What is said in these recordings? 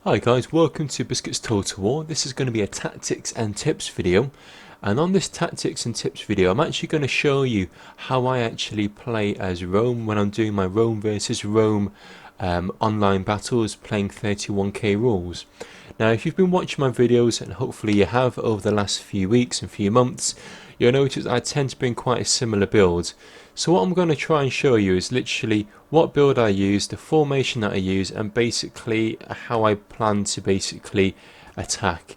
Hi guys, welcome to Biscuits Total War. This is going to be a tactics and tips video, and on this tactics and tips video I'm actually going to show you how I actually play as Rome when I'm doing my Rome versus Rome online battles playing 31k rules. Now if you've been watching my videos, and hopefully you have over the last few weeks and few months, you'll notice I tend to bring quite a similar build. So what I'm going to try and show you is literally what build I use, the formation that I use, and basically how I plan to basically attack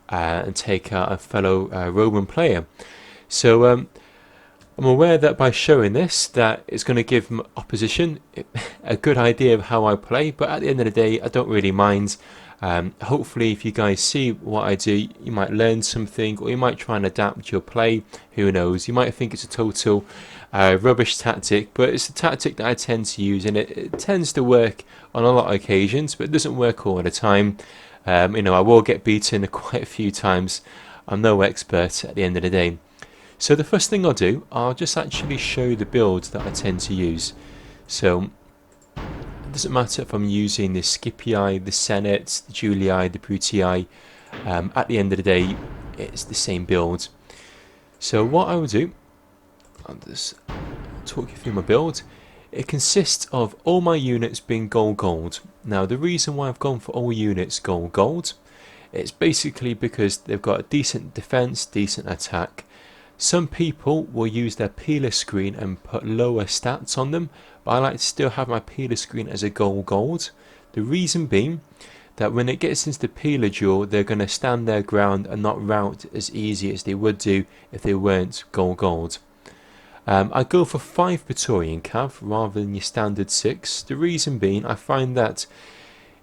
and take out a fellow Roman player. So I'm aware that by showing this that it's going to give opposition a good idea of how I play, but at the end of the day I don't really mind. Hopefully if you guys see what I do, you might learn something, or you might try and adapt your play. Who knows, you might think it's a total rubbish tactic, but it's a tactic that I tend to use, and it tends to work on a lot of occasions, but it doesn't work all the time. I will get beaten quite a few times. I'm no expert at the end of the day. So the first thing I'll do, I'll just actually show the builds that I tend to use. So it doesn't matter if I'm using the Scipii, the Senate, the Julii, the Brutii. At the end of the day, it's the same build. So what I will do, I'll just talk you through my build. It consists of all my units being gold. Now the reason why I've gone for all units gold, it's basically because they've got a decent defense, decent attack. Some people will use their peeler screen and put lower stats on them, but I like to still have my peeler screen as a gold. The reason being that when it gets into the peeler duel, they're going to stand their ground and not rout as easy as they would do if they weren't gold. I go for 5 Praetorian Cav rather than your standard 6. The reason being, I find that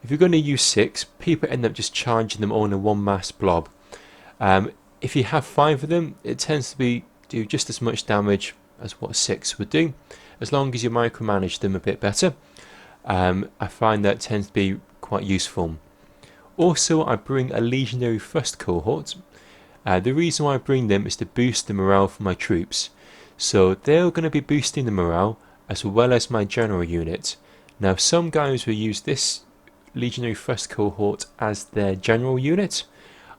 if you're going to use 6, people end up just charging them all in one mass blob. If you have 5 of them, it tends to do just as much damage as what 6 would do, as long as you micromanage them a bit better. I find that tends to be quite useful. Also, I bring a Legionary First Cohort. The reason why I bring them is to boost the morale for my troops. So they're going to be boosting the morale as well as my general unit. Now some guys will use this Legionary First Cohort as their general unit.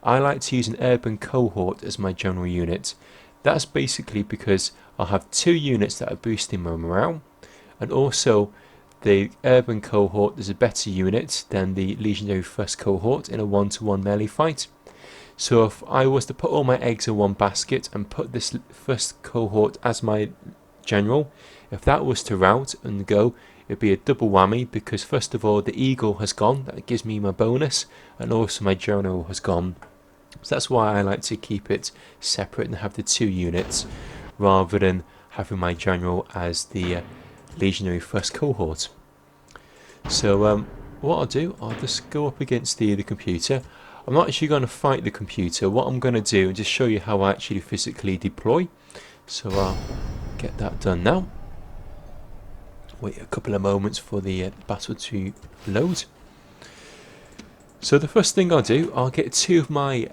I like to use an urban cohort as my general unit. That's basically because I'll have 2 units that are boosting my morale, and also the urban cohort is a better unit than the Legionary First Cohort in a 1-to-1 melee fight. So if I was to put all my eggs in one basket and put this first cohort as my general, if that was to rout and go, it'd be a double whammy, because first of all the eagle has gone, that gives me my bonus, and also my general has gone. So that's why I like to keep it separate and have the 2 units rather than having my general as the Legionary First Cohort. So what I'll do, I'll just go up against the computer. I'm not actually going to fight the computer. What I'm going to do is just show you how I actually physically deploy. So I'll get that done now. Wait a couple of moments for the battle to load. So the first thing I'll do, I'll get 2 of my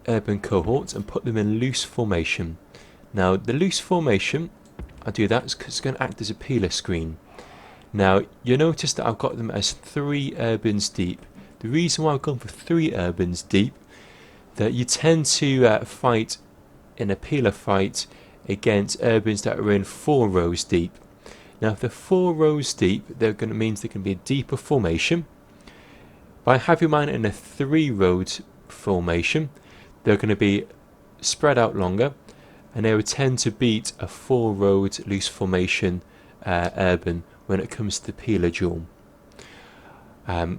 urban cohorts and put them in loose formation. Now the loose formation, I do that because it's going to act as a peeler screen. Now you'll notice that I've got them as 3 urbans deep. The reason why I've gone for 3 urbans deep, that you tend to fight in a peeler fight against urbans that are in 4 rows deep. Now if they're 4 rows deep, means they can be a deeper formation. By having mine in a 3-rowed formation, they're going to be spread out longer, and they would tend to beat a 4-rowed loose formation urban when it comes to the peeler duel.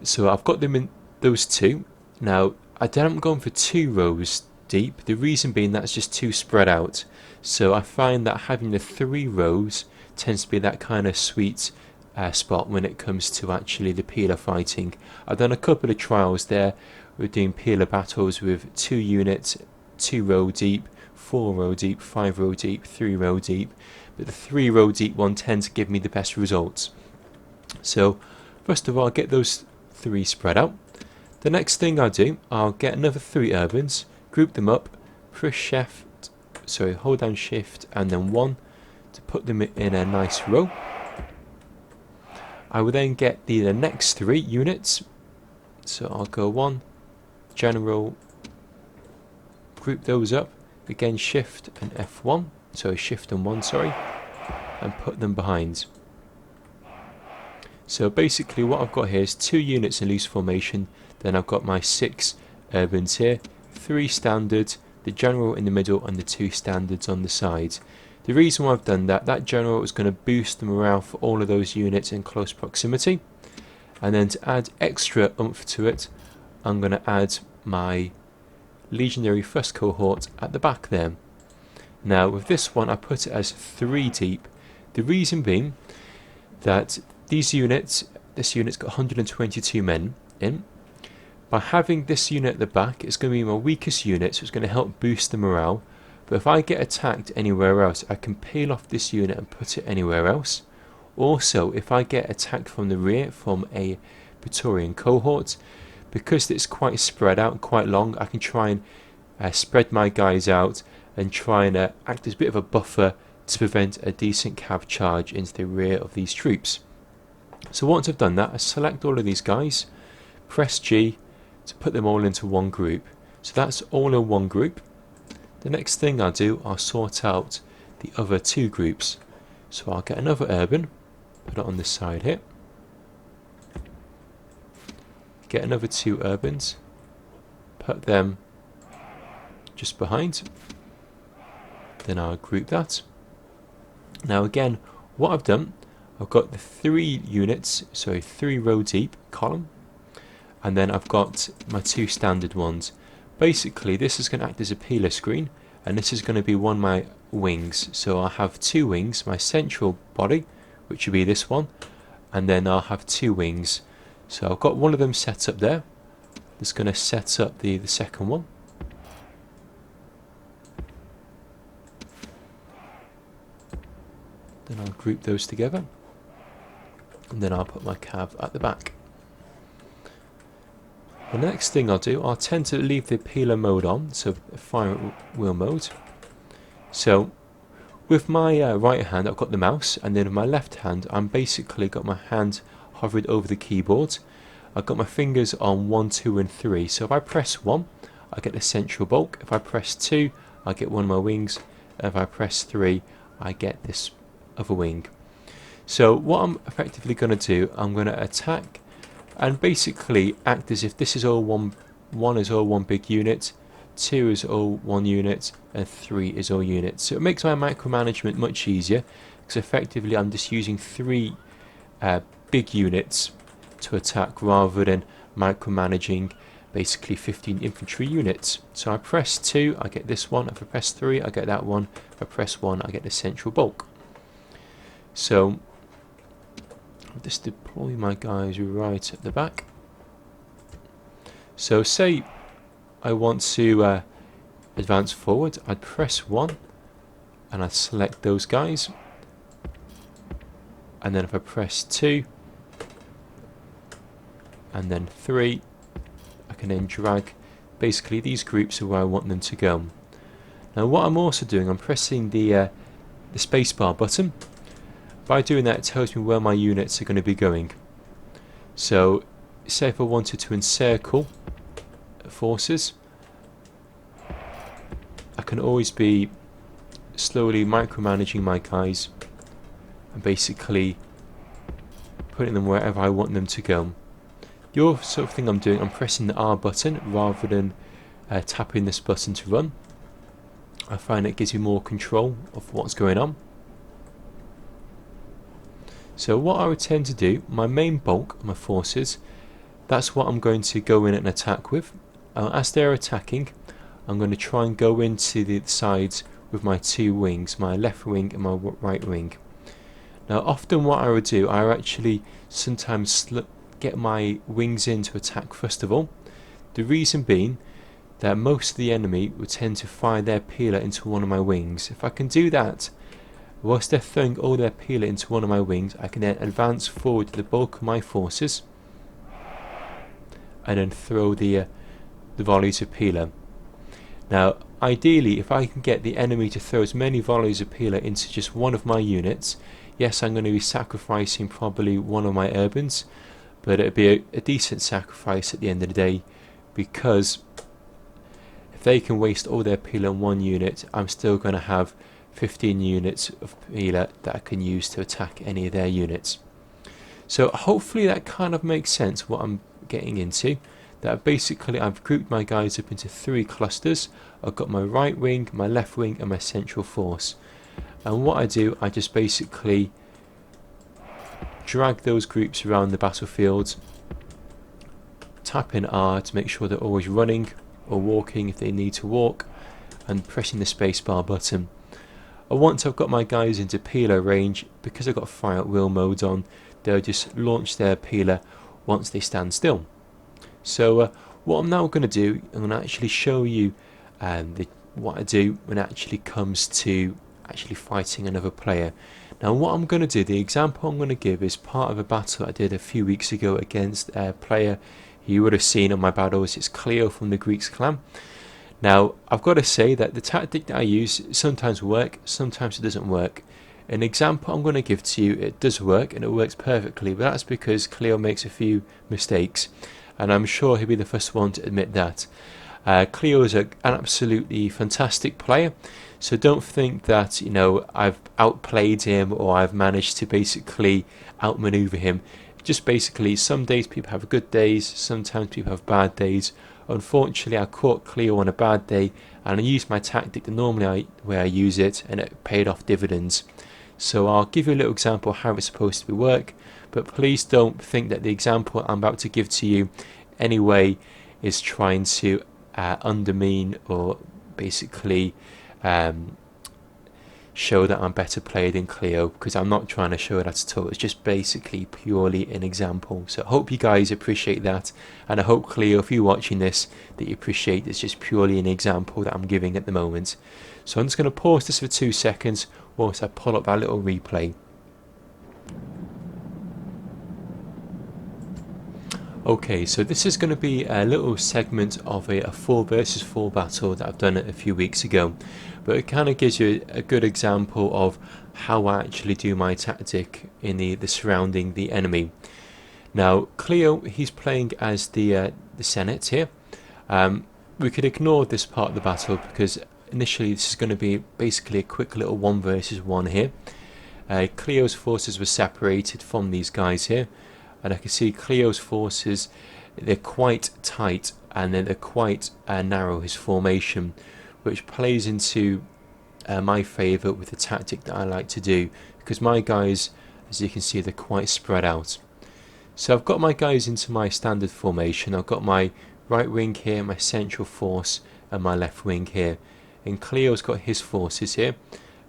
So I've got them in those 2. Now I'm going for 2 rows deep. The reason being that's just too spread out. So I find that having the 3 rows tends to be that kind of sweet spot when it comes to actually the peeler fighting. I've done a couple of trials there. We're doing peeler battles with 2 units, 2 row deep, 4 row deep, 5 row deep, 3 row deep. But the 3 row deep one tends to give me the best results. So first of all, I'll get those 3 spread out. The next thing I'll do, I'll get another 3 urbans, group them up, hold down shift and then 1 to put them in a nice row. I will then get the next 3 units, So I'll go 1, general, group those up, again shift and F1, so shift and 1, sorry, and put them behind. So basically what I've got here is 2 units in loose formation, then I've got my 6 urbans here, 3 standard, the general in the middle and the 2 standards on the sides. The reason why I've done that, that general is going to boost the morale for all of those units in close proximity, and then to add extra oomph to it, I'm going to add my legionary first cohort at the back there. Now with this one I put it as 3 deep, the reason being that this unit's got 122 men in. By having this unit at the back, it's going to be my weakest unit, so it's going to help boost the morale. But if I get attacked anywhere else, I can peel off this unit and put it anywhere else. Also, if I get attacked from the rear from a Praetorian cohort, because it's quite spread out and quite long, I can try and spread my guys out and try and act as a bit of a buffer to prevent a decent cav charge into the rear of these troops. So once I've done that, I select all of these guys, press G to put them all into one group. So that's all in one group. The next thing I'll do, I'll sort out the other 2 groups. So I'll get another urban, put it on this side here. Get another 2 urbans, put them just behind. Then I'll group that. Now again, what I've done, I've got the 3 units, so 3 row deep column, and then I've got my 2 standard ones. Basically this is going to act as a peeler screen, and this is going to be one of my wings. So I'll have 2 wings, my central body, which will be this one, and then I'll have 2 wings. So I've got one of them set up there. Just going to set up the second one. Then I'll group those together, and then I'll put my cav at the back. The next thing I'll do, I'll tend to leave the peeler mode on, so fire wheel mode. So with my right hand I've got the mouse, and then with my left hand I'm basically got my hand hovered over the keyboard. I've got my fingers on 1, 2 and 3, so if I press 1 I get the central bulk, if I press 2 I get one of my wings, and if I press 3 I get this other wing. So what I'm effectively going to do, I'm going to attack and basically act as if this is all one is all one big unit, 2 is all one unit, and 3 is all units. So it makes my micromanagement much easier, because effectively I'm just using 3 big units to attack rather than micromanaging basically 15 infantry units. So I press 2, I get this one, if I press 3 I get that one, if I press 1 I get the central bulk. So I'll just deploy my guys right at the back. So say I want to advance forward, I'd press 1 and I'd select those guys, and then if I press 2 and then 3 I can then drag basically these groups to where I want them to go. Now what I'm also doing, I'm pressing the spacebar button. By doing that it tells me where my units are going to be going. So say if I wanted to encircle forces, I can always be slowly micromanaging my guys and basically putting them wherever I want them to go. The other sort of thing I'm doing, I'm pressing the R button rather than tapping this button to run. I find it gives you more control of what's going on. So what I would tend to do, my main bulk of my forces, that's what I'm going to go in and attack with. As they're attacking, I'm going to try and go into the sides with my 2 wings, my left wing and my right wing. Now often what I would do, I would actually sometimes get my wings in to attack first of all. The reason being that most of the enemy would tend to fire their peeler into one of my wings. If I can do that, whilst they're throwing all their peeler into one of my wings, I can then advance forward to the bulk of my forces and then throw the volleys of peeler. Now ideally if I can get the enemy to throw as many volleys of peeler into just one of my units, yes, I'm going to be sacrificing probably one of my urbans, but it'd be a decent sacrifice at the end of the day, because if they can waste all their peeler on one unit, I'm still going to have 15 units of peeler that I can use to attack any of their units. So hopefully that kind of makes sense what I'm getting into. That basically I've grouped my guys up into 3 clusters. I've got my right wing, my left wing and my central force. And what I do, I just basically drag those groups around the battlefield, tap in R to make sure they're always running or walking if they need to walk, and pressing the spacebar button. And once I've got my guys into peeler range, because I've got fire at will mode on, they'll just launch their peeler once they stand still. So what I'm now going to do, I'm going to actually show you what I do when it actually comes to actually fighting another player. Now what I'm going to do, the example I'm going to give is part of a battle I did a few weeks ago against a player you would have seen on my battles. It's Cleo from the Greeks clan. Now I've got to say that the tactic that I use sometimes works, sometimes it doesn't work. An example I'm going to give to you, it does work and it works perfectly, but that's because Cleo makes a few mistakes, and I'm sure he'll be the first one to admit that. Cleo is an absolutely fantastic player, so don't think that, you know, I've outplayed him or I've managed to basically outmaneuver him. Just basically, some days people have good days, sometimes people have bad days. Unfortunately, I caught Cleo on a bad day and I used my tactic the normal way I use it, and it paid off dividends. So I'll give you a little example of how it's supposed to work, but please don't think that the example I'm about to give to you anyway is trying to undermine or basically show that I'm better player than Cleo, because I'm not trying to show that at all. It's just basically purely an example. So I hope you guys appreciate that, and I hope, Cleo, if you're watching this, that you appreciate it's just purely an example that I'm giving at the moment. So I'm just going to pause this for 2 seconds whilst I pull up that little replay. Okay, so this is going to be a little segment of a 4 versus 4 battle that I've done a few weeks ago, but it kind of gives you a good example of how I actually do my tactic in the surrounding the enemy. Now Cleo, he's playing as the Senate here. We could ignore this part of the battle because initially this is going to be basically a quick little 1 versus 1 here. Cleo's forces were separated from these guys here, and I can see Cleo's forces, they're quite tight and then they're quite narrow, his formation, which plays into my favour with the tactic that I like to do, because my guys, as you can see, they're quite spread out. So I've got my guys into my standard formation. I've got my right wing here, my central force, and my left wing here, and Cleo's got his forces here,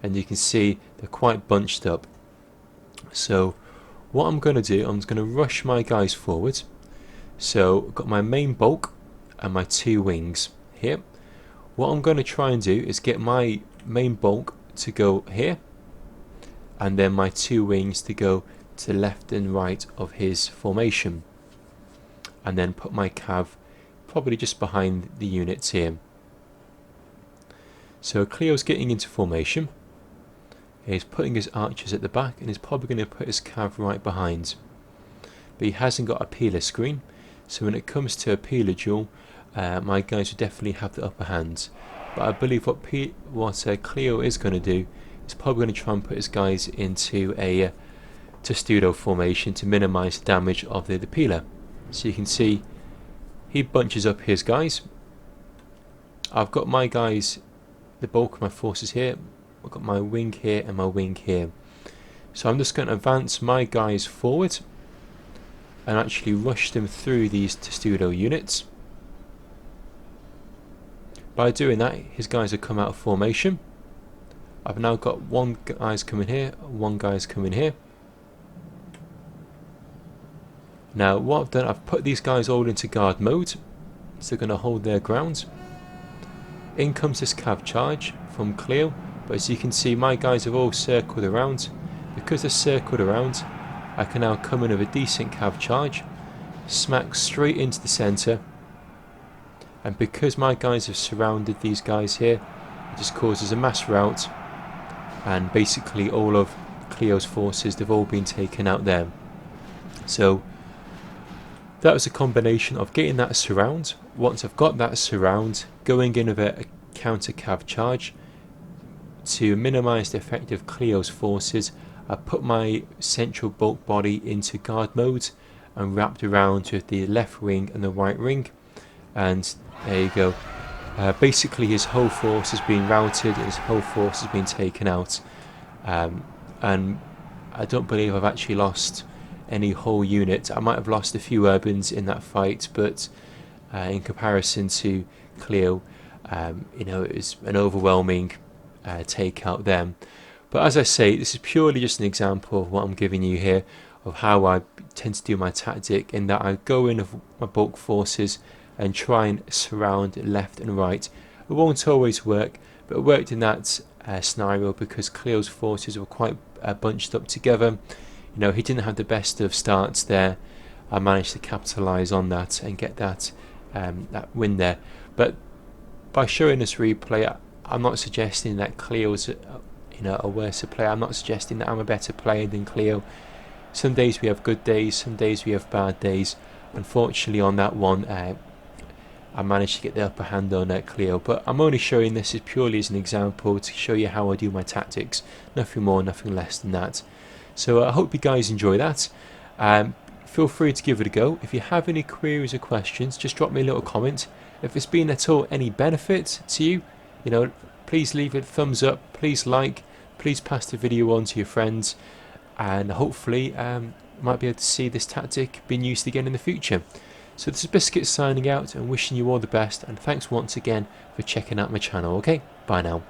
and you can see they're quite bunched up. So what I'm going to do, I'm going to rush my guys forward. So I've got my main bulk and my 2 wings here. What I'm going to try and do is get my main bulk to go here, and then my 2 wings to go to the left and right of his formation, and then put my cav probably just behind the units here. So Cleo's getting into formation. He's putting his archers at the back, and he's probably going to put his cav right behind. But he hasn't got a peeler screen, so when it comes to a peeler duel, my guys will definitely have the upper hand. But I believe what Cleo is going to do is probably going to try and put his guys into a testudo formation to minimise the damage of the peeler. So you can see he bunches up his guys. I've got my guys, the bulk of my forces here. I've got my wing here and my wing here. So I'm just going to advance my guys forward and actually rush them through these testudo units. By doing that, his guys have come out of formation. I've now got 1 guy's coming here, 1 guy's coming here. Now what I've done, I've put these guys all into guard mode, so they're going to hold their ground. In comes this cav charge from Cleo, but as you can see, my guys have all circled around. Because they're circled around, I can now come in with a decent cav charge, smack straight into the centre, and because my guys have surrounded these guys here, it just causes a mass rout, and basically all of Cleo's forces, they've all been taken out there. So That was a combination of getting that surround. Once I've got that surround, going in with a counter cav charge to minimise the effect of Cleo's forces. I put my central bulk body into guard mode and wrapped around with the left ring and the right ring, and there you go. Basically his whole force has been routed, his whole force has been taken out, and I don't believe I've actually lost any whole unit. I might have lost a few urbans in that fight, but in comparison to Cleo, you know, it was an overwhelming take out them. But as I say, this is purely just an example of what I'm giving you here, of how I tend to do my tactic, in that I go in with my bulk forces and try and surround left and right. It won't always work, but it worked in that scenario because Cleo's forces were quite bunched up together. You know, he didn't have the best of starts there. I managed to capitalise on that and get that that win there. But by showing this replay, I'm not suggesting that Cleo's you know, a worse player. I'm not suggesting that I'm a better player than Cleo. Some days we have good days, some days we have bad days. Unfortunately on that one, I managed to get the upper hand on Cleo, but I'm only showing this as purely as an example to show you how I do my tactics. Nothing more, nothing less than that. So I hope you guys enjoy that. Feel free to give it a go. If you have any queries or questions, just drop me a little comment. If it's been at all any benefit to you, you know, please leave it a thumbs up, please like, please pass the video on to your friends, and hopefully might be able to see this tactic being used again in the future. So this is Biscuits signing out and wishing you all the best, and thanks once again for checking out my channel. Okay, bye now.